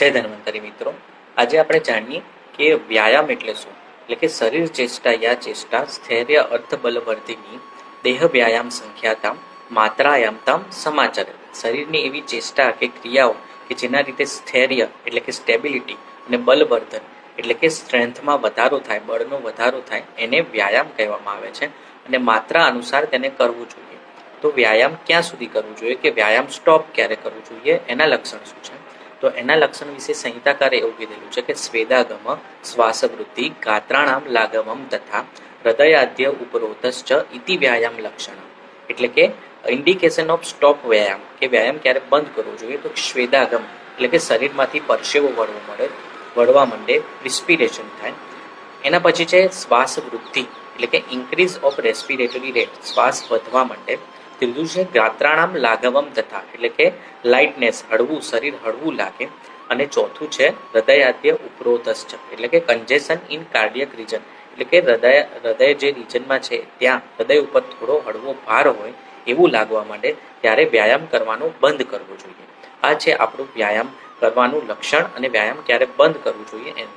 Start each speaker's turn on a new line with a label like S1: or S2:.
S1: જય ધન્વંતરી મિત્રો, આજે આપણે જાણીએ કે વ્યાયામ એટલે શું. એટલે કે શરીર ચેષ્ટા યા ચેષ્ટા સ્થૈર્ય અર્થ બલવર્ધિની દેહ વ્યાયામ સંખ્યાતામ માત્રાયામતામ સમાચરે. શરીરની એવી ચેષ્ટા કે ક્રિયાઓ કે જેના રીતે સ્થૈર્ય એટલે કે સ્ટેબિલિટી અને બલવર્ધન એટલે કે સ્ટ્રેન્થમાં વધારો થાય, બળનો વધારો થાય, એને વ્યાયામ કહેવામાં આવે છે. અને માત્રા અનુસાર તેને કરવું જોઈએ. તો વ્યાયામ ક્યાં સુધી કરવું જોઈએ, કે વ્યાયામ સ્ટોપ ક્યારે કરવું જોઈએ, એના લક્ષણ શું છે. તો એના લક્ષણ વિશે સંહિતાકારે એવું કીધેલું છે કે સ્વેદાગમ શ્વાસવૃત્તિ ગાત્રાણામ લાગવમ તથા હૃદયાદ્ય ઉપરોધશ્ચ ઇતિ વ્યાયામ લક્ષણ. એટલે કે ઇન્ડિકેશન ઓફ સ્ટોપ વ્યાયામ, કે વ્યાયામ ક્યારે બંધ કરવો જોઈએ, તો સ્વેદાગમ એટલે કે શરીરમાંથી પરસેવો વળવા માંડે, રિસ્પિરેશન થાય. એના પછી છે શ્વાસ વૃદ્ધિ એટલે કે ઇન્ક્રીઝ ઓફ રેસ્પિરેટરી રેટ, શ્વાસ વધવા માંડે. ત્રીજું છે ગાત્રાણામ લાઘવમ તથા એટલે કે લાઇટનેસ, હળવું, શરીર હળવું લાગે. અને ચોથું છે હૃદયાદ્ય ઉપરોધશ્ચ એટલે કે કન્જેશન ઇન કાર્ડિયક રીજન, એટલે કે હૃદય જે રીજનમાં છે ત્યાં હૃદય ઉપર થોડો હળવો ભાર હોય એવું લાગવા માંડે, ત્યારે વ્યાયામ કરવાનું બંધ કરવું જોઈએ. આ છે આપણું વ્યાયામ કરવાનું લક્ષણ અને વ્યાયામ ક્યારે બંધ કરવું જોઈએ એનું.